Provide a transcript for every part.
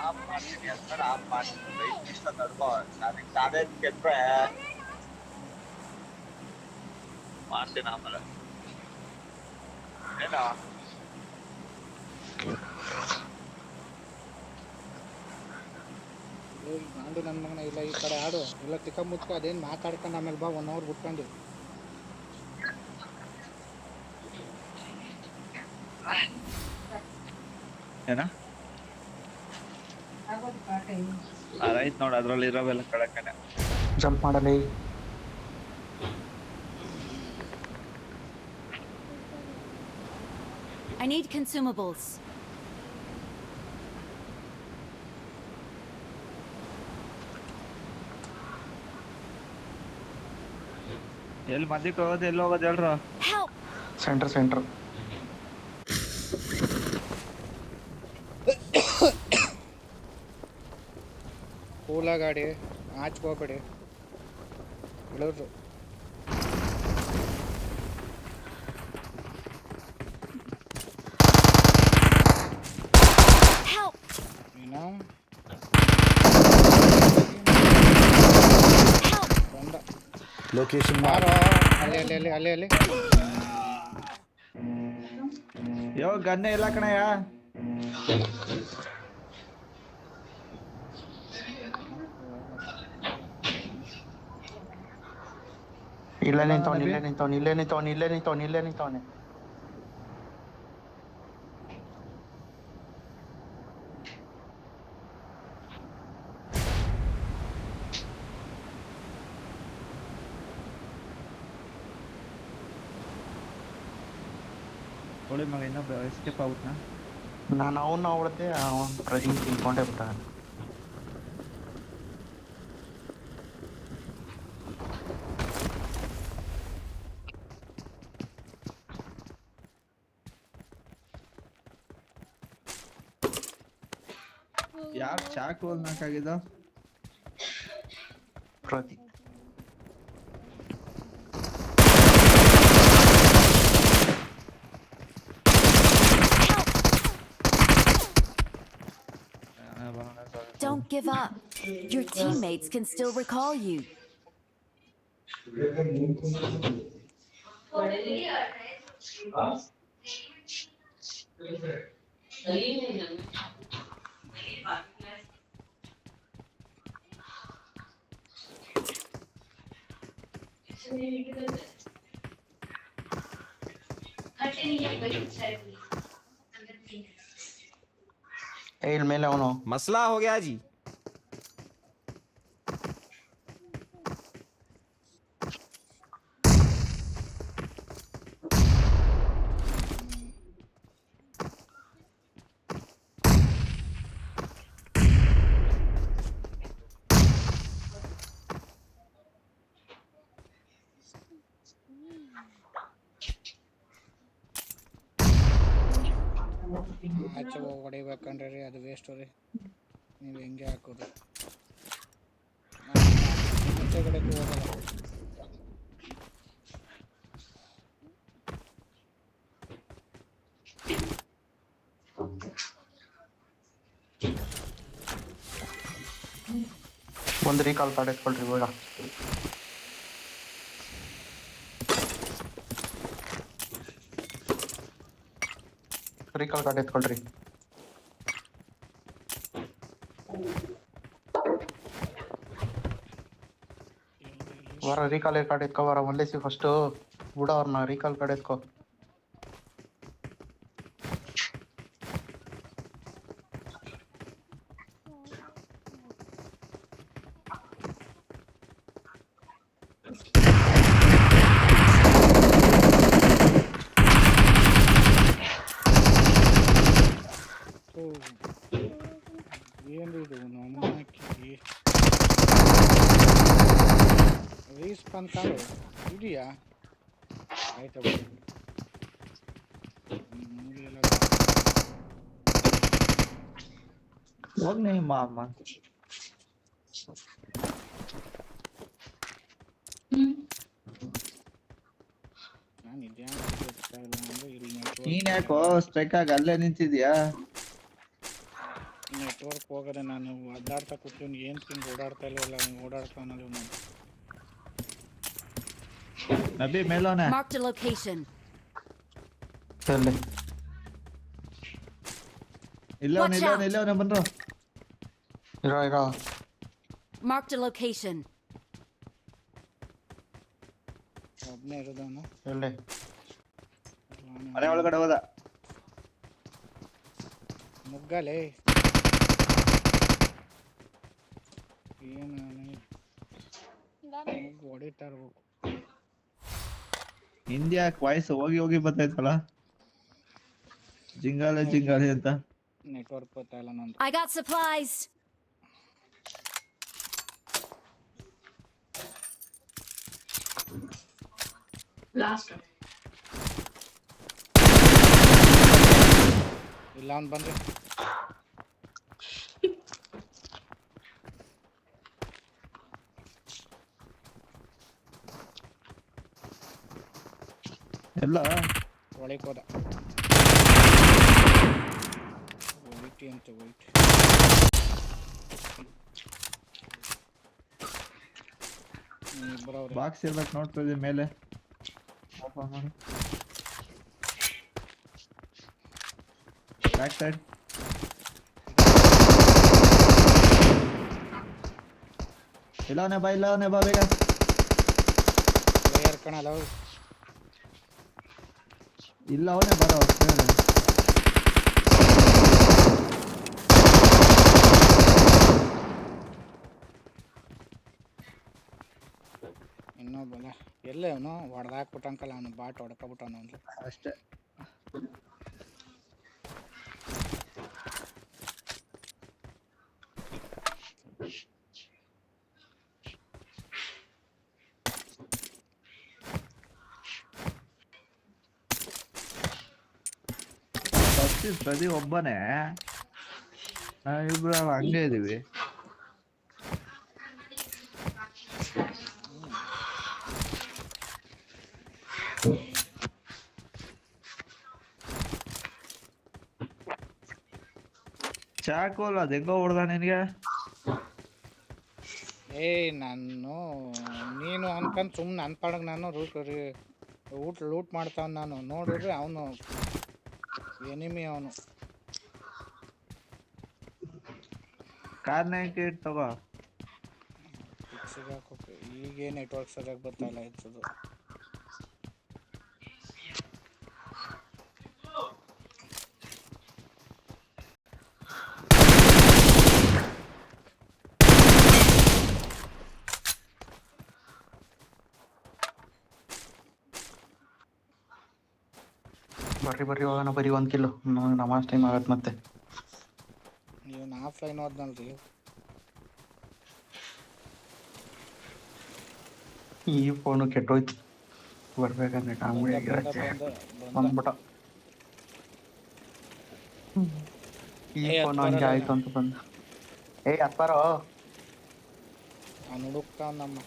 Of ಮಾಡ್ತೀನಿ ಅಂತ of ಮಾಡ್ತೀನಿ. 5 ನಿಮಿಷ ತಡ್ಕೋ, ನನಗೆ ಕಾಲೇಜ್ ಕೆಟ್ರೆ ಮಾಡ್ತೀನಿ ಆಮೇಲೆ. ಏನೋ ನಾಡು ನನ್ನ ಮಗನ ಇಲ್ಲ ಈ ಕಡೆ ಆಡು ಇಲ್ಲ ತಿಕ್ಕ ಮುಚ್ಕೊ ಅದೇನು ಮಾತಾಡ್ಕೊಂಡು ಆಮೇಲೆ ಬಾ 1 ಅವರ್ ಬಿಟ್ಕೊಂಡು. ಏನ ಆಯ್ತು ನೋಡು, ಅದ್ರಲ್ಲಿ ಇರೋವೆಲ್ಲ ಕಳಕನೆ ಜಂಪ್ ಮಾಡಲಿ. I need consumables. ಎಲ್ಲಿ ಮಧ್ಯಕ್ಕೆ ಹೋಗೋದು, ಎಲ್ಲಿ ಹೋಗೋದು ಹೇಳ್ರ? Help! ಸೆಂಟರ್ ಕೂಲ ಗಾಡಿ ಆಚ್ಕೋಬೇಡಿ ಇಳೋರು. Help! ಏನೋ ಬಂದ ಲೊಕೇಶನ್ ಯಾರೋ ಅಲ್ಲಿ ಯೋ ಗನ್ನೆ ಇಲ್ಲ ಕಣಯ್ಯ. ಇಲ್ಲೇ ನಿಂತವನೆ. ಒಳ್ಳೆ ಮಗ ಇನ್ನೊಬ್ಬ ಎಸ್ಕೇಪ್ ಆಗ್ಬಿಟ್ನಾ? ನಾನು ಅವನ್ನ ಹೊಡೆದೆ, ಪ್ರದೀಪ್ ತಿನ್ಕೊಂಡೇ ಬಿಟ್ಟ. ಯಾರು ಚಾಕು ನಾಕಾಗಿದ್ದ? Pradeep Don't give up. Your teammates can still recall you. ಇಲ್ಲಿ ಮೇಲೆ ಅವನು मसला हो गया जी. ಆಚೆ ಹೊಡಿಬೇಕಂಡ್ರಿ ಅದು ವೇಸ್ಟ್ ರೀ. ನೀವು ಹೆಂಗೆ ಹಾಕೋದು ಮತ್ತೆ ಕಡೆಗೆ ಹೋಗಲ್ಲ. ಒಂದು ರೀಕಾಲ್ ಕಾರ್ಡ್ ಎತ್ಕೊಳ್ರಿ ಬೇಡ. ರೀಕಾಲ್ ಕಾರ್ಡ್ ಎತ್ಕೊಳ್ರಿ. ರೀಕಾಲ್ ಕಾರ್ಡ್ ಎತ್ಕೋ ಬರ. ಒಲ್ಲೆಸಿ ಫಸ್ಟ್ ಬಿಡ ಅವ್ರನ್ನ. ರೀಕಾಲ್ ಕಾರ್ಡ್ ಎತ್ಕೋ. ಏನ್ರಿ ಇದು ನಮ್ಮ ತಂದು ಕಾಡು ಇದೆಯಾ ಆಯ್ತು ಬಿಡು. ಮುಗಿಯಲ್ಲ. ಹೋಗ್ನಿ ಮಾಮ. ನಾನು ಇದ್ಯಾಕೆ ಗೊತ್ತಾ ಇಲ್ಲ ಅಂದ್ರೆ ಇಲ್ಲಿ ನೀನ್ ಯಾಕೋ ಸ್ಟ್ರೈಕ್ ಆಗಿ ಅಲ್ಲೇ ನಿಂತಿದ್ಯಾ? ನೆಟ್ವರ್ಕ್ ಹೋಗದೆ ನಾನು ಅಡ್ಡಾಡ್ತಾ ಕೂತೀನಿ. ಏನು ತಿಂದು ಓಡಾಡ್ತಾ ಇಲ್ಲ ಓಡಾಡ್ತಾನಲ್ಲ ನಾನು. ನಬಿ ಮೇಲೋನೆ. Marked a location. ಎಲ್ಲಿ ಇಲ್ಲವನೇ ಬಂದ್ರು. ಇರೋ Marked a location. ಒಬ್ಬನೇ ಇರೋದವನು. ಎಲ್ಲಿ ಮನೆ ಒಳಗಡೆ ಹೋದ. ಮುಗ್ಗಲೇ ಏನು ಮುಗ್ಗು ಹೊಡಿತಾ ಇರ್ಬೇಕು. ಇಂಡಿಯಾ ವಾಯ್ಸ್ ಹೋಗಿ ಬರ್ತೈತಲ್ಲ ಜಿಂಗಾಲೆ ಅಂತ. ನೆಟ್ವರ್ಕ್ ಗೊತ್ತಾ ಇಲ್ಲ ನಂದು. I got supplies. ಇಲ್ಲ ಅವ್ನು ಬಂದ್ರೆ ಎಲ್ಲ ಒಳಗೆ ಹೋದ. ವೈಟಿ ಅಂತ ವೈಟ್. ಇಬ್ಬರವ್ರೆ. ಬಾಕ್ಸ್ ಇರ್ಬೇಕು ನೋಡ್ತಾ ಇದ್ದೀವಿ ಮೇಲೆ. ಓಪನ್ ಮಾಡಿ. Back side. ಇಲ್ಲವನೇ ಬಾ ಬೇಗ. ಪ್ಲೇಯರ್ ಕಣಲ್ಲ ಅವು. ಇಲ್ಲ ಅವನೇ ಬರೋ. ಇನ್ನೊಬ್ಬಲ್ಲ ಎಲ್ಲೇ ಅವನು ಹೊಡೆದಾಕ್ಬಿಟ್ಟಂಕಲ್ಲ ಅವನು ಬಾಟ್ ಹೊಡ್ಕೊಬಿಟ್ಟವನು ಅವನು ಅಷ್ಟೇ. ಪ್ರತಿ ಒಬ್ಬನೇ ನಾವಿಬ್ರು ಹಂಗೆ ಇದೀವಿ. ಚಾಕೋಲ್ ಅದ ಹೆಂಗೋ ಹೊಡ್ದ ನಿನ್ಗೆ. ನೀನು ಅನ್ಕೊಂಡ್ ಸುಮ್ಮನೆ ಅನ್ಪಾಡಗ್ ನಾನು ಲೂಟ್ ಮಾಡ್ತಾವ್. ನಾನು ನೋಡಿದ್ರೆ ಅವನು ಎನಿಮಿ. ಅವನು ಕಾರ್ನ ತಗೋ. ಈಗೇ ನೆಟ್ವರ್ಕ್ ಸರಿಯಾಗಿ ಬರ್ತಾ ಇಲ್ಲ ಹೆಚ್ಚದು. ಬರ್ರಿ ಹೋಗೋಣ. ಬರೀ 1 ಕಿಲೋ ನಮಾಜ್ ಟೈಮ್ ಆಗತ್ತೆ ಮತ್ತೆ. ನೀವು ಆಫ್ಲೈನ್ ಹೋದ್ನಲ್ರಿ. ಈ ಫೋನು ಕೆಟ್ಟೋಯ್ತು. ಬರ್ಬೇಕಂದ್ರೆ ಬಂದ್ಬಿಟ್ಟ. ಈ ಫೋನ್ ಹಂಗೆ ಆಯ್ತು ಅಂತ ಬಂದ. ಅಪ್ಪಾರೋ ಅವ್ನು ಹುಡುಕ್ತಾವ ನಮ್ಮ.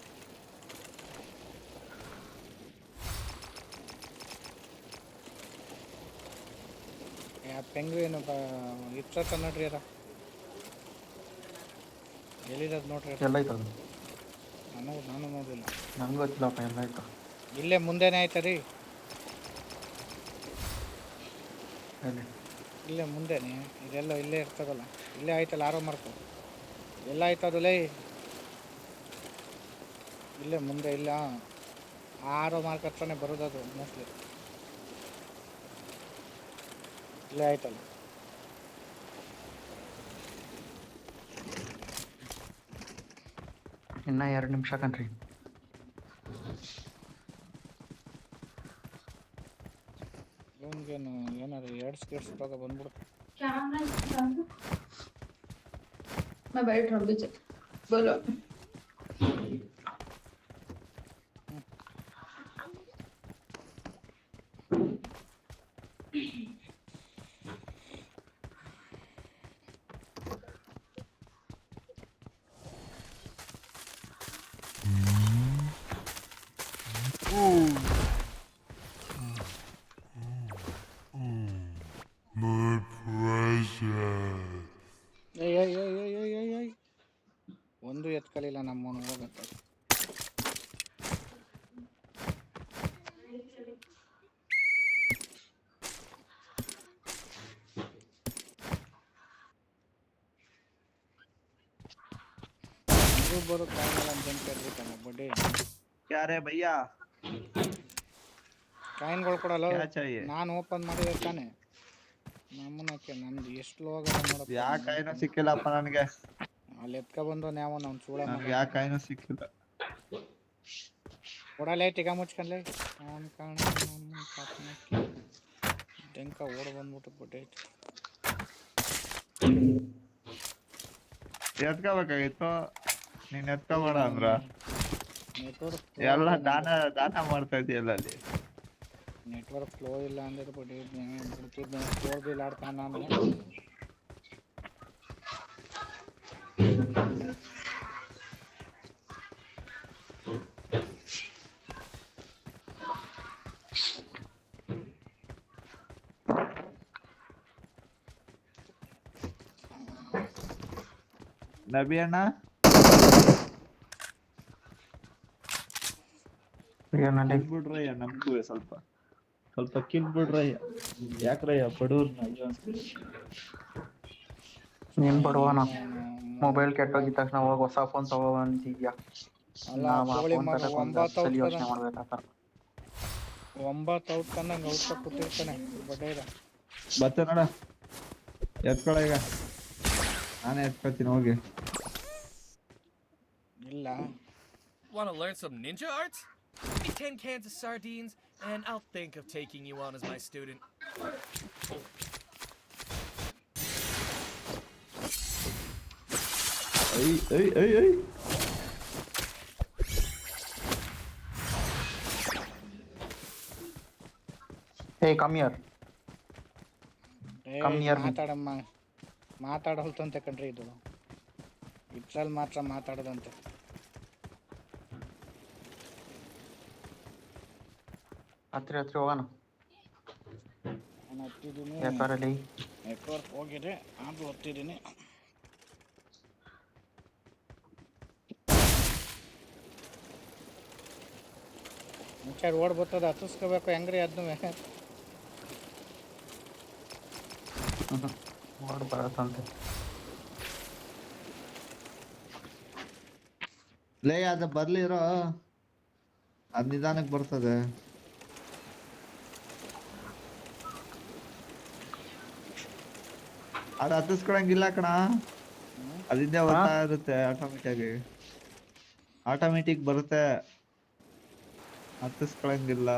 ಪೆಂಗ್ವಿನ್ ಇತ್ತ ನೋಡ್ರಿ ಅದ ಎಲ್ಲಿರೋದು ನೋಡ್ರಿ. ಎಲ್ಲ ಆಯ್ತು ಅದು. ನಾನು ನೋಡಿಲ್ಲ. ನಂಗೆ ಗೊತ್ತಿಲ್ಲಪ್ಪ. ಎಲ್ಲ ಆಯ್ತು. ಇಲ್ಲೇ ಮುಂದೆನೇ ಆಯ್ತಾ ರೀ. ಇಲ್ಲೇ ಮುಂದೆನೆ ಇದೆಲ್ಲ ಇಲ್ಲೇ ಇರ್ತದಲ್ಲ. ಇಲ್ಲೇ ಆಯ್ತಲ್ಲ ಆರೋ ಮಾರ್ಕು. ಎಲ್ಲ ಆಯ್ತದಲ್ಲ ಇಲ್ಲೇ ಮುಂದೆ. ಇಲ್ಲ ಆರೋ ಮಾರ್ಕ್ ಹತ್ರನೇ ಬರೋದದು ಮೋಸ್ಟ್ಲಿ. ಇಲ್ಲೇ ಆಯ್ತಲ್ಲ. ಇನ್ನ 2 ನಿಮಿಷ ಕಣ್ರಿ. ಇವನ್ಗೇನು ಏನಾದ್ರು 2 ಸ್ಕೇಟ್ಸ್ ತಗೋ ಬಂದ್ಬಿಡ್ತು. मैं बैठ रहा हूँ बोलो। ಏಯ್ ಏಯ್ ಏಯ್ ಏಯ್ ಏಯ್ ಏಯ್ ಏಯ್. ಒಂದು ಎತ್ಕಲಿಲ್ಲ ನಮ್ಮವನು ಹೋಗತ್ತ. ಬರೋ ಕಾಯಿಲ್ಲ ಅಂತ ಕೇಳ್ಬಿಟ್ಟಾನೆ ಬಡ್ಡಿ. क्या रे भैया ಕಾಯಿನ್ಗಳು ಕೊಡಲ್ಲ. क्या चाहिए ನಾನು ಓಪನ್ ಮಾಡಿದೆ ತಾನೆ. ನಮ್ಮನಕ್ಕೆ ನಮ್ದು ಎಷ್ಟು ಲೋ ಆಗದ ನೋಡಪ್ಪ. ಯಾ ಕಾಯಿನೂ ಸಿಕ್ಕಿಲ್ಲಪ್ಪ ನನಗೆ. ಅಲ್ಲಿ ಎತ್ಕ ಬಂದವನು ಯಾವ ಅವ್ನು ಚೂಳ ನನಗೆ ಯಾ ಕಾಯಿನೂ ಸಿಕ್ಕಿಲ್ಲ. ಕೊಡಲೇ ಟಿಗ ಮುಚ್ಕೊಂಡ್ಲೆ. ನಾನು ಕಾಣ ನಮ್ಮ ಪಾಪನಕ್ಕೆ ಡೆಂಕ ಓಡ ಬಂದ್ಬಿಟ್ಟು ಬಡ್ಡಿ ಐತಿ. ಎತ್ಕೋಬೇಕಾಗಿತ್ತು, ನೀನ್ ಎತ್ಕೋಬೇಡ ಅಂದ್ರ. ನೆಟ್ವರ್ಕ್ ಎಲ್ಲ ದಾನ ಮಾಡ್ತಾ ಇದೆಯಲ್ಲ ಅಲ್ಲಿ. ನೆಟ್ವರ್ಕ್ ಫ್ಲೋ ಇಲ್ಲ ಅಂದ್ರೆ ಬಿಡ್ತಿದ್ದೆ. ಫೋರ್ ಬಿಲ್ ಆಡ್ತಾನ ನಾನು. ನಬಿ ಅಣ್ಣ ಬಿಡ್ರಯ್ಯ, ನಮ್ಗೂ ಸ್ವಲ್ಪ ಸ್ವಲ್ಪ ಕಿಲ್ ಬಿಡ್ರಯ್ಯ. ಯಾಕ್ರಯ್ಯ ಬಡವ್ರನ್ನ ನೀನ್ ಬಡವನ ಮೊಬೈಲ್ ಕೆಟ್ಟೋಗಿದ ತಕ್ಷಣ ಹೋಗಿ ಹೊಸ ಫೋನ್ ತಗೋ ಅಂತಿದ್ಯಾ? ಅಲ್ಲ ನಾವ್ ಆ ಕೋಳಿ ಫೋನ್ ಮಗ ತರಕ್ ಒಂದ್ 9 ಸಲ ಔಟ್ ಯೋಚನೆ ಮಾಡ್ಬೇಕಾಗ್ತದೆ. 9 ಔಟ್ ಕಂದಂಗೆ ಔಟ್ ಕೊಟ್ಟಿರ್ತಾನೆ ಬಡ್ಡೆ ಇದ. ಬತ್ತ ನೋಡ, ಎತ್ಕೊಳ ಈಗ. ನಾನೇ ಎತ್ಕೊತೀನಿ ಹೋಗಿ. ಇಲ್ಲ Want to learn some ninja arts? Give me 10 cans of sardines, and I'll think of taking you on as my student. I Hey, come here. Come near me. ಮಾತಾಡಮ್ಮ. ಮಾತಾಡೋಲ್ತಂತೆ ಕಣ್ರಿ ಇದು. ಇದ್ರಲ್ಲಿ ಮಾತ್ರ ಮಾತಾಡೋದಂತೆ. ಹತ್ರ ಹೋಗೋಣ. ನಾನು ಹತ್ತಿದ್ದೀನಿ. ಯಾಕಾರಲ್ಲಿ ನೆಟ್ವರ್ಕ್ ಹೋಗಿದೆ ಆದ್ರೂ ಹತ್ತಿದ್ದೀನಿ. ಮುಂಚೆ ಓಡ್ ಬರ್ತದ ಹತ್ತಿಸ್ಕೋಬೇಕು ಹೆಂಗ್ರಿ ಅದನ್ನು. ಓಡ್ ಬರತ್ತಂತೆ. ಲೇ ಅದ ಬರ್ಲಿ ಇರೋ, ಅದ್ ನಿಧಾನಕ್ಕೆ ಬರ್ತದೆ. ಅದು ಹತ್ತಿಸ್ಕೊಳಂಗಿಲ್ಲ ಕಣ, ಅದಿಂದೆ ಬರ್ತಾ ಇರುತ್ತೆ ಆಟೋಮೆಟಿಕ್ ಬರುತ್ತೆ, ಹತ್ತಿಸ್ಕೊಳಂಗಿಲ್ಲ.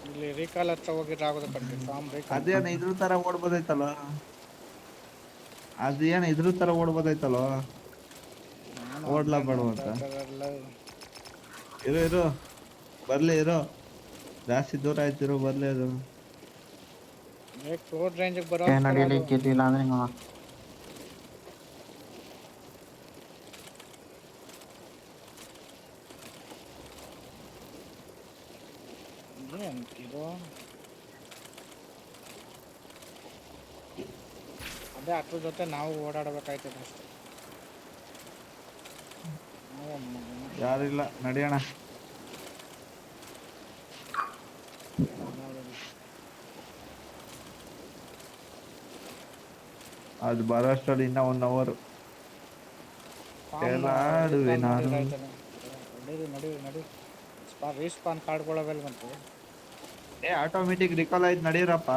ಇಲ್ಲಿ ರೀಕಾಲ್ ಹತ್ರ ಹೋಗಿದ್ರೆ ಆಗೋದು ಕಣ್ರಿ. ಫಾರ್ಮ್ ರೀಕಾಲ್ ಅದೇನ ಇದ್ರ ತರ ಓಡ್ಬೋದೈತಲ್ಲ, ಅದೇನ ಇದ್ರ ತರ ಓಡ್ಬೋದೈತಲ್ಲ. ಓಡ್ಲಾ ಬೇಡ ಅಂತ ಇರು ಬರ್ಲಿ ಇರೋ, ಜಾಸ್ತಿ ದೂರ ಆಯ್ತಿರೋ ಬರ್ಲಿ. ಅದು ಕ್ಲೋಸ್ ರೇಂಜಿಗೆ ಬರೋ ನಡೀಲಿ ಗೆದ್ದಿಲ್ಲ ಅಂದ್ರೆ ಅಂತಿರೋ. ಅದೇ ಅದ್ರ ಜೊತೆ ನಾವು ಓಡಾಡಬೇಕಾಯ್ತದೆ ಅಷ್ಟೇ. ಯಾರಿಲ್ಲ, ನಡಿಯೋಣ. ಅದು ಬರೋಷ್ಟರಲ್ಲಿ ಇನ್ನ 1 ಅವರ್ ಆಡುವೆ ನಾನು. ನಡಿ ರೀಸ್ಪಾನ್ ಕಾರ್ಡ್ಗಳವೆಲ್ಲ ಬಂತು. ಆಟೋಮೆಟಿಕ್ ರಿಕಾಲ್ ಆಯ್ತು, ನಡೀರಪ್ಪ.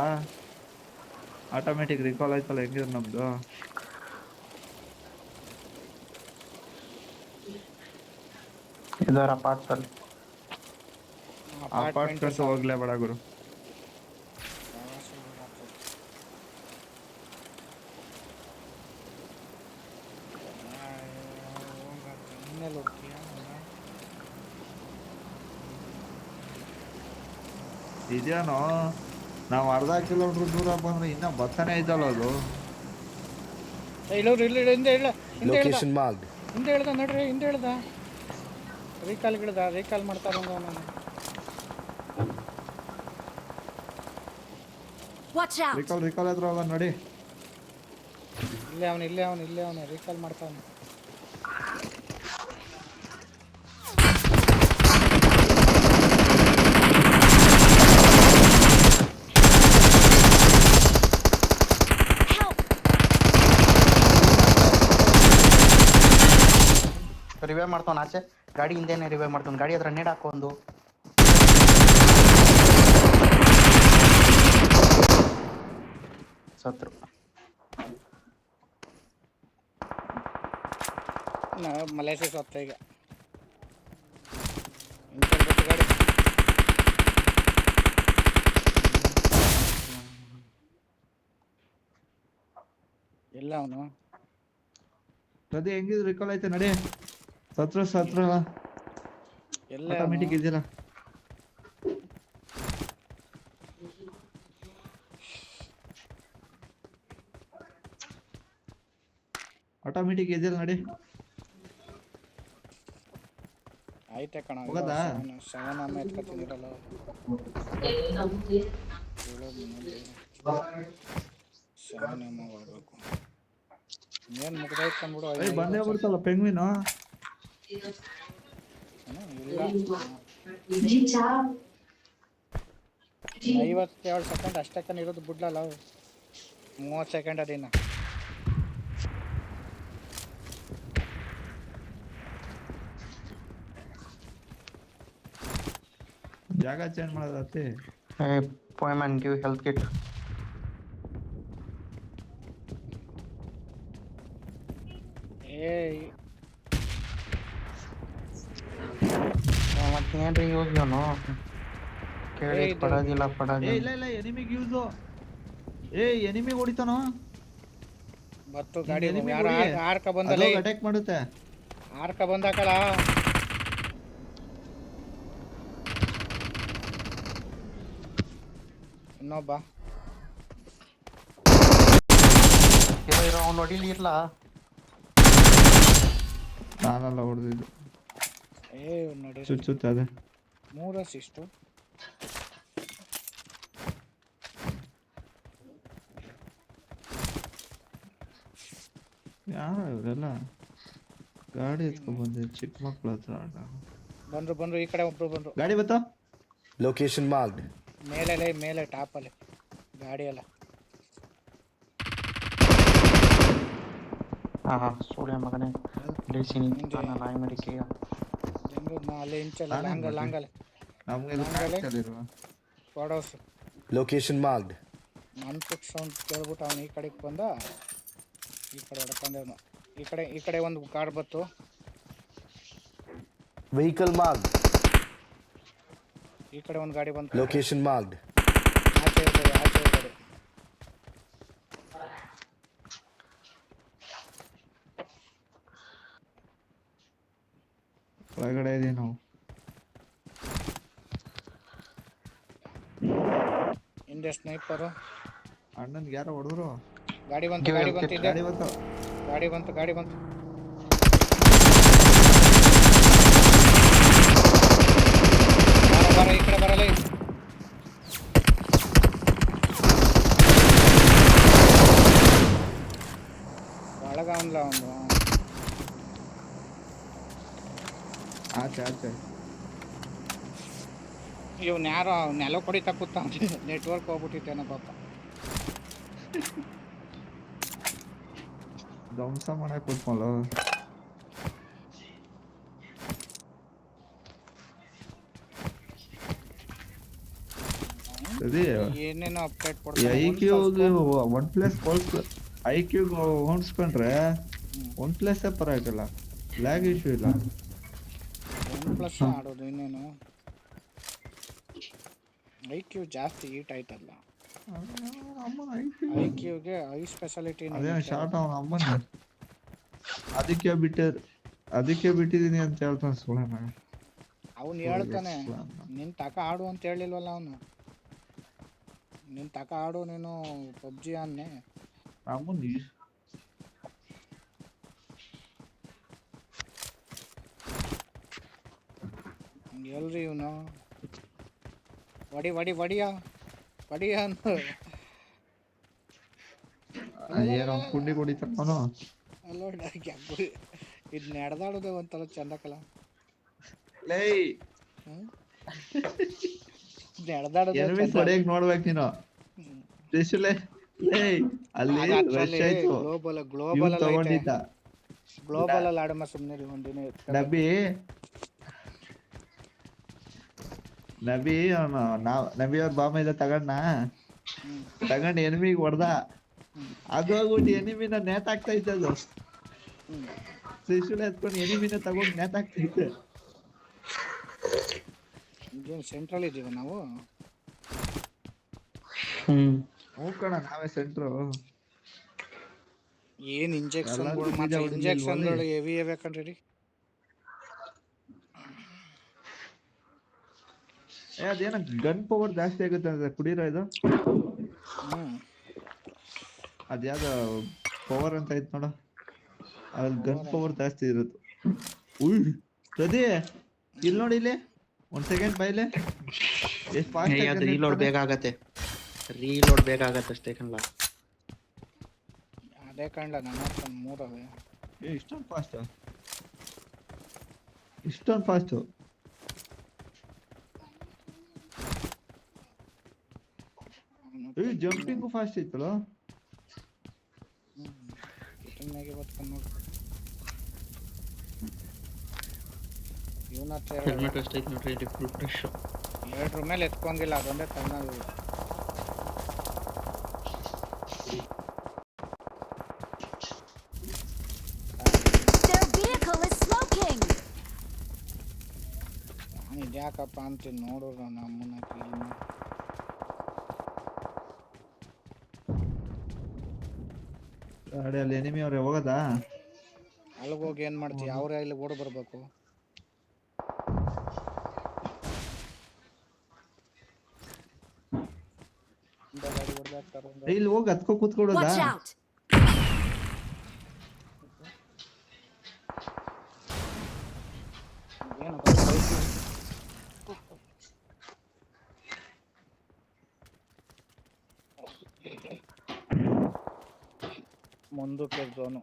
ಆಟೋಮೆಟಿಕ್ ರಿಕಾಲ್ ಆಯ್ತಲ್ಲ, ಹೆಂಗಿದ್ರು ನಮ್ದು. ಇದರ ಪಾರ್ಸಲ್ ಅಪಾರ್ಟ್ಮೆಂಟ್ಸ್ ಹೋಗ್ಲೇ ಬೇಡ ಗುರು. ಇದೇನೋ ನಾವ್ ಅರ್ಧ ಕಿಲೋಮೀಟರ್ ದೂರ ಬಂದ್ರೆ ಇನ್ನ ಬರ್ತಾನೆ ಐತಲ್ಲ ಅದು. ಇಲ್ಲವ್ರು ಇಲ್ಲ ಹಿಂದೆ ಇಲ್ಲ ಹಿಂದೆ ಇಳ್ದ Location marked. ಹಿಂದೆ ಇಳ್ದ ನಡ್ರಿ ಹಿಂದೆ ಇಳ್ದ ರೀಕಾಲ್ ಮಾಡ್ತಾರ ನಾನು. Watch out! ರಿಕಾಲ್ ಹತ್ರ ಹೋಗೋಣ ನೋಡಿ. ಇಲ್ಲೇ ಅವನು ರೀಕಾಲ್ ಮಾಡ್ತಾವನು. ರಿವೈವ್ ಮಾಡ್ತಾವ ಆಚೆ ಗಾಡಿ ಹಿಂದೆನೆ ರಿವೈವ್ ಮಾಡ್ತಾವ. ಗಾಡಿ ಹತ್ರ ನೇಡ್ ಹಾಕೊಂಡು ಸತ್ರು. ಮಲೇಷಿಯಾ ಸತ್ತ ಈಗ. ಗಾಡಿ ಎಲ್ಲ ಅವನು ಅದೇ ಹೆಂಗಿದ್ರು ರಿಕಾಲ್ ಐತೆ ನಡಿ. ಸತ್ರ ಎಲ್ಲ ಆಟೋಮೆಟಿಕ್ ಇದೆಯಲ್ಲ. ಆಟೋಮೆಟಿಕ್ ಇದೆಯಲ್ಲ ನಡಿ. ಆಯ್ತಾ ಕಣ ಹೋಗದಾ? 7 ಅಮ್ಮ ಎತ್ಕೊತಿದಿರಲ್ಲ 7 ಅಮ್ಮ ಹೋಗ್ಬೇಕು. ಏನ್ ಮುಗ್ದಾಯ್ತು ಅಂದ್ಬಿಡು. ಬಂದೇ ಬಿಡ್ತಲ್ಲ ಪೆಂಗ್ವಿನು. ಇಲ್ಲ 57 ಸೆಕೆಂಡ್ ಅಷ್ಟಕ್ಕನ ಇರೋದು ಬಿಡ್ಲಲ್ಲ 30 ಸೆಕೆಂಡ್ ಅದಿನ್ನ. ಜಾಗ ಚೇಂಜ್ ಮಾಡೋದತ್ತೆ. ಪೋಯ್ಮನ್ ಗಿವ್ ಹೆಲ್ತ್ ಕಿಟ್. ಮತ್ತೇನ್ರಿ ಯೂಸ್ ಇವನು ಕೇಳಿ ಪಡೋದಿಲ್ಲ. ಇಲ್ಲ ಎನಿಮಿಗ್ ಯೂಸು. ಎನಿಮಿಗ್ ಹೊಡಿತಾನೋ. ಬತ್ತು ಗಾಡಿ ಯಾರು ಆರ್ಕ ಬಂದಲ್ಲ ಅಟ್ಯಾಕ್ ಮಾಡುತ್ತೆ. ಆರ್ಕ ಬಂದಾಕಳ ಇನ್ನೊಬ್ಬ ಇರೋ ಅವ್ನು ಹೊಡಿಲಿ ಇರ್ಲ. ನಾನೆಲ್ಲ ಹೊಡೆದಿದ್ದು ನೋಡಿ ಚುಚ್ಚುತ್ತೆ ಅದೇ 3 ಅಸಿಸ್ಟು. ಯಾರ ಇವರೆಲ್ಲ ಗಾಡಿ ಎತ್ಕೊಂಡ್ ಬಂದಿದ್ರು ಚಿಕ್ಕ ಮಕ್ಳ ಹತ್ರ ಆಟ. ಬಂದ್ರು ಈ ಕಡೆ ಒಬ್ರು ಬಂದ್ರು. ಗಾಡಿ ಬತ್ತ Location marked. ಮೇಲೆ ಟಾಪಲ್ಲಿ ಗಾಡಿ ಎಲ್ಲ. ಹಾ ಸೂರ್ಯ ಮಗನೇ ಲೇಸಿನಿ ನಾನು ನಾಯಿ ಮಡಿಕೆ ಅಲ್ಲಿ ಇಂಚಲ್ಲ ಲಾಂಗಲ್ಲಿ ನಮ್ಗೆ ಇದು ಕಾಡ್ತಲ್ಲಿರುವ ಫೋಟೋಸ್. Location marked. ನನ್ನ ಪುಟ್ ಸೌಂಡ್ ಕೇಳ್ಬಿಟ್ಟು ಅವನು ಈ ಕಡೆಗೆ ಬಂದ. ಈ ಕಡೆ ಹೊಡ್ಕೊಂಡವನು ಈ ಕಡೆ ಒಂದು ಕಾರ್ ಬತ್ತು. Vehicle marked. ಈ ಕಡೆ ಒಂದು ಗಾಡಿ ಬಂತು. Location marked. ಆಚೆ ಗಾಡಿ ಒಳಗಡೆ ಇದೆ ನಾವು. ಹಿಂದೆ ಸ್ನೈಪರು. ಅಣ್ಣನ್ಗೆ ಯಾರೋ ಹೊಡೆದ್ರು. ಗಾಡಿ ಬಂತು ಗಾಡಿ ಬಂತು. ಬರ ಈ ಕಡೆ ಬರಲ್ಲ. ಒಳಗ ಅವನ್ಲ ಅವನು ಆಚೆ ಇವನ್ ಯಾರೋ ನೆಲ ಕೊಡಿತಾ ಕೂತ ನೆಟ್ವರ್ಕ್ ಹೋಗ್ಬಿಟ್ಟಿತ್ತೇನೋ ಪಾಪ. ಧ್ವಂಸ ಮಾಡಕ್ ಕೂತ್ಕೊಳ್ಳೋ. ಏನೇನೋ ಅಪ್ಡೇಟ್ ಐಕ್ಯೂಗೆ ಐಕ್ಯೂಗೆ ಹೊಂದ್ಸ್ಕೊಂಡ್ರೆ OnePlus ಪರವಾಗಿಲ್ಲ, ಲ್ಯಾಗ್ ಇಶ್ಯೂ ಇಲ್ಲ. OnePlus ಆಡೋದು ಇನ್ನೇನು. ಐಕ್ಯೂ ಜಾಸ್ತಿ ಹೀಟ್ ಆಯ್ತಲ್ಲ. ಐಕ್ಯೂಗೆ ಐ ಸ್ಪೆಷಾಲಿಟಿ ಅದೇನೋ ಶಾರ್ಟ್ ಅವನ ಅಮ್ಮನ ಅದಕ್ಕೆ ಬಿಟ್ಟಿದ್ದೀನಿ ಅಂತ ಹೇಳ್ತಾನೆ ಸುಳ್ಳ. ಅವನು ಹೇಳ್ತಾನೆ ನಿನ್ ತಕ ಆಡು ಅಂತ ಹೇಳಿಲ್ವಲ್ಲ ಅವನು. ನೀನು ತಕ ಆಡು ನೀನು ಪಬ್ಜಿ ಅನ್ನೆ. ನಮ್ಮನ್ ಎಲ್ರಿ ಇವನು ವಡಿಯ ಅಂತ ಏನೋ ಕುಂಡಿ ಕುಡಿತಾನು. ಅಲ್ಲೋಡ ಇದು ನಡೆದಾಡೋದೇ ಒಂಥರ ಚಂದಕಲ್ಲ. ಲೇ ನಡೆದಾಡೋದೇ ಎನಿಮೀಸ್ ಹೊಡೆಯಕ್ ನೋಡ್ಬೇಕು ನೀನು. ತ್ರಿಶೂಲೆ ಲೇ ಅಲ್ಲಿ ರಶ್ ಆಯ್ತು. ಗ್ಲೋಬಲ್ ತಗೊಂಡಿದ್ದ ಗ್ಲೋಬಲ್ ಅಲ್ಲಿ ಆಡಮ್ಮ ಸುಮ್ಮನೆ ಒಂದಿನ ನಬಿ ನಬಿ ಅವ್ರ ಬಾಮ ಇದ ತಗೊಂಡ್ ಎನಿಮಿಗ್ ಹೊಡ್ದ. ಅದು ಹೋಗ್ಬಿಟ್ಟು ಎನಿಮಿನ ನೇತಾಕ್ತಾ ಇದ್ದದು. ತ್ರಿಶೂಲ ಎತ್ಕೊಂಡು ಎನಿಮಿನ ತಗೊಂಡು ನೇತಾಕ್ತಾ ಇದ್ದೆ. ಸೆಂಟ್ರಲ್ ಇದೀವ ನಾವು. ಹೋಗ್ಕಣ ನಾವೇ ಸೆಂಟ್ರು. ಏನ್ ಇಂಜೆಕ್ಷನ್ಗಳು ಹೆವಿ ಕಣ್ರಿ. ಅದೇನ ಗನ್ ಪವರ್ ಜಾಸ್ತಿ ಆಗುತ್ತೆ ಅಂದ್ರೆ ಕುಡೀರೋ ಇದು. ಅದ್ಯಾವ್ದು ಪವರ್ ಅಂತ ಐತ್ ನೋಡ, ಅದ್ರಲ್ಲಿ ಗನ್ ಪವರ್ ಜಾಸ್ತಿ ಇರುತ್ತೆ. ಪ್ರದಿ ಇಲ್ಲಿ ನೋಡಿ, ಇಲ್ಲಿ 1 ಸೆಕೆಂಡ್ ಬೈಲೆ. ಎಷ್ಟು ಫಾಸ್ಟ್ ರೀಲೋಡ್ ಬೇಕಾಗತ್ತೆ ಅಷ್ಟೇ ಕಣ್ಲ. ಅದೇ ಕಣ್ಲ ನನ್ನ ಮೂರವೆ ಇಷ್ಟೊಂದು ಫಾಸ್ಟ್. ಜಂಪಿಂಗು ಫಾಸ್ಟ್ ಐತಲ್ಲ. ಹೆಲ್ಮೆಟ್ ಅಷ್ಟೇ ಐತೆ ನೋಡ್ರಿ, ಫುಲ್ ಫ್ರೆಶ್. 2 ಮೇಲೆ ಎತ್ಕೊಂಗಿಲ್ಲ, ಅದೊಂದೇ ತಣ್ಣಗೆ. Their vehicle is smoking. ನಾನು ಇದ್ಯಾಕಪ್ಪ ಅಂತೀನಿ ನೋಡೋರು ನಮ್ಮನ್ನ ಕ್ಲೀನ್. ಅಲ್ಲಿ ಎನಿಮಿ ಅವ್ರೆ ಹೋಗದಾ? ಅಲ್ಲಿಗೆ ಹೋಗಿ ಏನ್ ಮಾಡ್ತೀವಿ? ಅವ್ರೆ ಇಲ್ಲಿ ಓಡ್ ಬರ್ಬೇಕು. ಇಲ್ಲಿ ಹೋಗಿ ಹತ್ಕೋ ಕೂತ್ಕೊಡೋದಾ? Watch out. ಮುಂದಕ್ಕೆ ಝೋನು.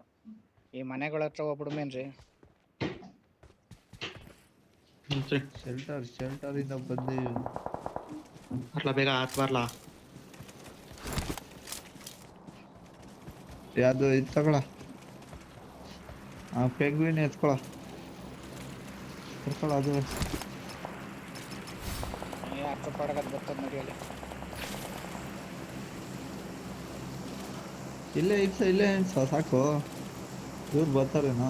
ಈ ಮನೆಗಳ ಹತ್ರ ಹೋಗ್ಬಿಡ್ಮೇನ್ರಿ. ಶೆಲ್ಟರ್ ಇಂದ ಬಂದು ಬರ್ಲಾ, ಬೇಗ ಆತ್ ಬರ್ಲಾ. ಯಾವ್ದು ಇದು ತಗೊಳ, ಪೆಂಗ್ವಿನ್ ಎತ್ಕೊಳ ಅದು. ಹತ್ತು ಪಡಗದ್ ಬರ್ತದ ನಡಿಯಲ್ಲಿ. ಇಲ್ಲೇ ಸಾಕು. ಇವ್ರು ಬರ್ತಾರೇನೋ?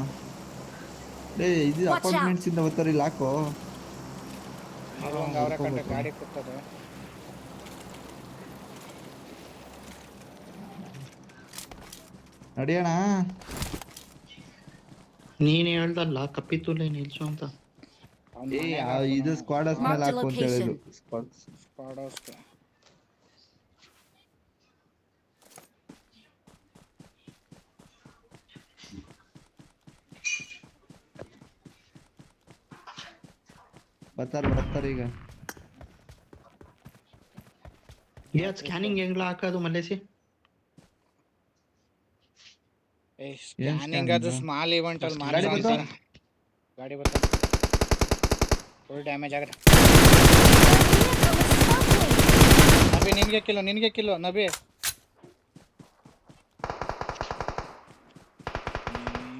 ಇದು ಅಪಾರ್ಟ್ಮೆಂಟ್ಸ್ ಇಂದ ಬರ್ತಾರೆ. ಇಲ್ಲಿ ಹಾಕೋ. ಅವರ ಕಂಡ ಗಾಡಿ ಕೂತದೆ. ನಡಿಯೋಣ. ನೀನ್ ಹೇಳ್ದಲ್ಲ ಕಪ್ಪಿತುಲೆ ನಿಲ್ಸು ಅಂತ. ಇದು ಸ್ಕ್ವಾಡರ್ಸ್ ಮೇಲೆ ಹಾಕು ಅಂತ ಹೇಳಿದ್ರು. ಸ್ಕ್ವಾಡರ್ಸ್ ಬರ್ತಾರೆ ಈಗ. ಸ್ಕ್ಯಾನಿಂಗ್ ಹೆಂಗ್ಲ ಹಾಕೋದು ಮಲ್ಲೇಸಿ? ಸ್ಕ್ಯಾನಿಂಗ್ ಅದು ಸ್ಮಾಲ್ ಇವೆಂಟ್ ಅಲ್ಲಿ ಮಾಡಿ ಗಾಡಿ ಬರ್ತಾನೆ. ಫುಲ್ ಡ್ಯಾಮೇಜ್ ಆಗುತ್ತೆ. ನಬಿ ನಿನ್ಗೆ ಕಿಲ್ಲೋ ನಬಿ.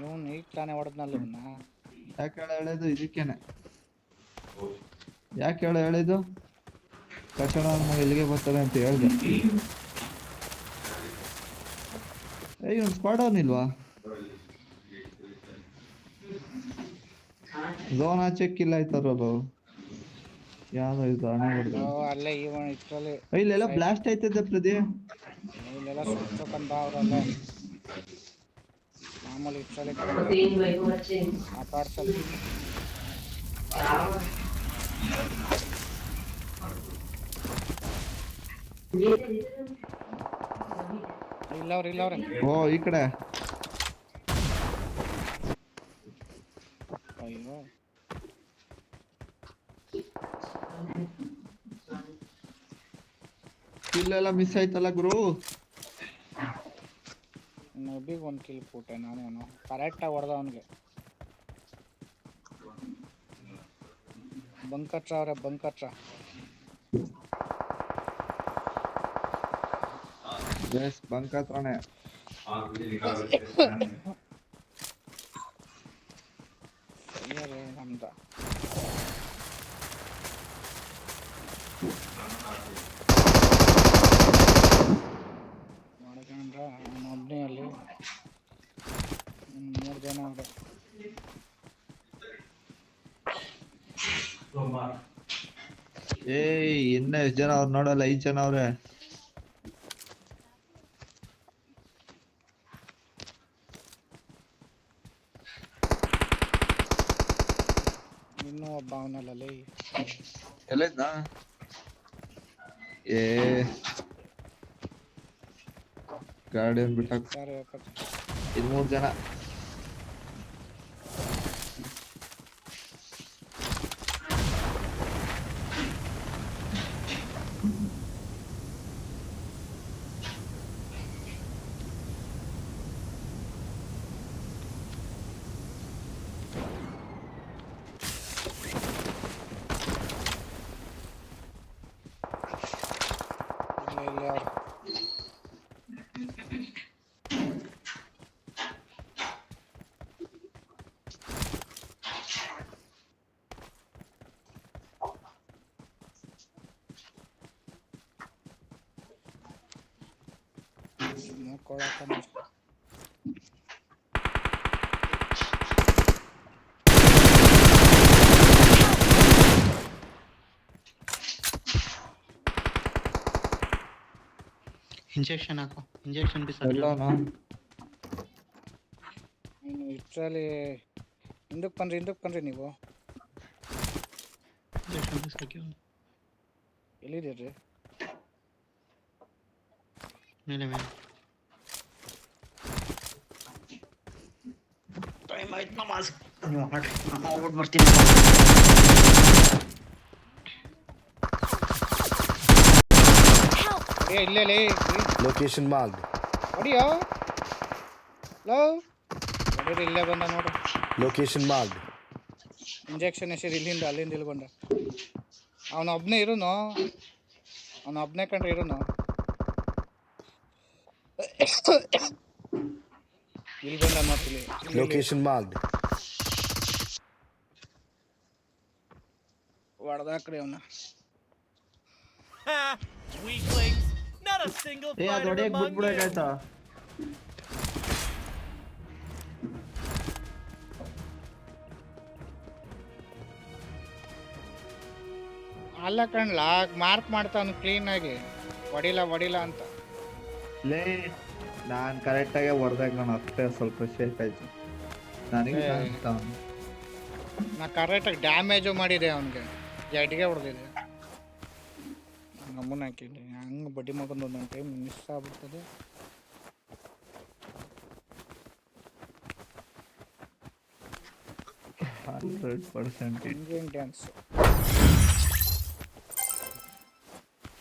ಇವನು ಈಗ ತಾನೇ ಹೊಡೆದ್ನಲ್ಲ ಇವನ್ನ. ಯಾಕೆ ಹೇಳೋದು ಇದಕ್ಕೇನೆ? ಯಾಕೆ ಹೇಳಿದ್ದು? ತಕ್ಷಣ ಎಲ್ಲಿಗೆ ಬರ್ತಾರೆ ಅಂತ ಹೇಳ್ದೆ. ಇವ್ನು ಸ್ಕ್ವಾಡ್ ಅವನ್ ಇಲ್ವಾ? ಝೋನ್ ಆಚೆಕ್ಕಿಲ್ಲ ಆಯ್ತಾರಲ್ಲ. ಯಾವ್ದು ಇದು ಹಣೆ ಹೊಡೆದು ಅಲ್ಲೇ ಇವನ್ ಇಷ್ಟರಲ್ಲಿ ಇಲ್ಲೆಲ್ಲ ಬ್ಲಾಸ್ಟ್ ಆಯ್ತದೆ ಪ್ರದಿ. ಇಲ್ಲೆಲ್ಲ ಸುತ್ತಕೊಂಡ್ ಬಾ ಅವ್ರಲ್ಲ ಮಾಮೂಲಿ ಇಷ್ಟರಲ್ಲಿ ಮಾತಾಡ್ಸಲ್ಲ. ಇಲ್ಲವ್ರೆ ಓ ಈ ಕಡೆ ಅಯ್ಯೋ ಇಲ್ಲೆಲ್ಲ ಮಿಸ್ ಆಯ್ತಲ್ಲ ಗುರು. ನಬಿಗೆ ಒಂದು ಕಿಲ್ ಕೊಟ್ಟೆ ನಾನೇನು ಕರೆಕ್ಟಾಗಿ ಹೊಡೆದ ಅವನಿಗೆ. ಬಂಕಟ್ರ ಅವ್ರೆ ಬಂಕಟ್ರ. ಎಸ್ ಬಂಕ್ ಹತ್ರನೇ. ನಮ್ದ ಮಾಡ್ಕೊಂಡ್ರ ಅವನೊಬ್ಬನೇ ಅಲ್ಲಿ 3 ಜನ ಅವ್ರೆ. ಇನ್ನ ಎಷ್ಟು ಜನ ಅವ್ರು ನೋಡಲ್ಲ, 5 ಜನ ಅವ್ರೆ. ಇನ್ನೂ ಒಬ್ಬ ಅವನಲ್ಲೇ. ಎಲ್ಲಿದ್ದ? ಗಾರ್ಡಿಯನ್ ಬಿಟ್ಟಾಕ. 3 ಜನ. ಇಲ್ಲಿ ಅವ್ರು ನೋಡ್ಕೊಳಕ. ಇಂಜೆಕ್ಷನ್ ಹಾಕೋ, ಇಂಜೆಕ್ಷನ್ ಬಿ ಎಲ್ಲೋನು? ನೀನು ಇಷ್ಟರಲ್ಲಿ ಹಿಂದಕ್ಕೆ ಬನ್ರಿ ನೀವು. ಇಂಜೆಕ್ಷನ್ ಬಿ ಸಾಕಿ ಎಲ್ಲಿದ್ದೀರಿ? ಮೇಲೆ ಟೈಮ್ ಆಯ್ತು ನಮಾಜ್ ಮಾಡ್ರಿ. ನಾನು ಹೋಗ್ಬಿಟ್ಟು ಬರ್ತೀನಿ. ಇಲ್ಲೇ Location marked. ಹೊಡಿಯೋ ಹೊಡೀರಿ. ಇಲ್ಲೇ ಬಂದ ನೋಡ್ರಿ. Location marked. ಇಂಜೆಕ್ಷನ್ ಹೆಸರು ಅಲ್ಲಿಂದ ಇಲ್ಗೊಂಡ. ಅವನೊಬ್ಬನೇ ಇರುನು, ಅವನೊಬ್ಬನೇ ಕಂಡ್ರೆ ಇರುನು. ಇಲ್ಲಿ ಬಂದ ನೋಡ್ತಿಲಿ. Location marked. ಹೊಡೆದಾಕ್ರಿ ಅವನ. Weaklings! Not a single ಅದು fighter ಹೊಡೆಯಕ್ among you! ಬಿಟ್ಬಿಡಕಾಯ್ತಾ? ಅಲ್ಲ ಕಣ್ಲಾ ಮಾರ್ಕ್ ಮಾಡ್ತಾವನು ಕ್ಲೀನಾಗಿ. ಹೊಡಿಲ್ಲ ಅಂತ. ಲೇ ನಾನ್ ಕರೆಕ್ಟಾಗೆ ಹೊಡೆದಾಗ ನಾನು ಅಷ್ಟೇ ಸ್ವಲ್ಪ ಶೇಕ್ ಆಯ್ತು ನನಗೆ. ನಾ ಕರೆಕ್ಟಾಗಿ ಡ್ಯಾಮೇಜು ಮಾಡಿದೆ ಅವನಿಗೆ, ಜಡ್ಗೆ ಹೊಡೆದಿದೆ. ನಮ್ಮನ್ನ ಹಾಕಿದ್ದೆ ಹಂಗೆ ಬಡ್ಡಿ ಮಗಂದು ಒಂದೊಂದು ಟೈಮ್ ಮಿಸ್ ಆಗ್ಬಿಡ್ತದೆ. 100% ಇಂಡಿಯನ್ ಡ್ಯಾನ್ಸ್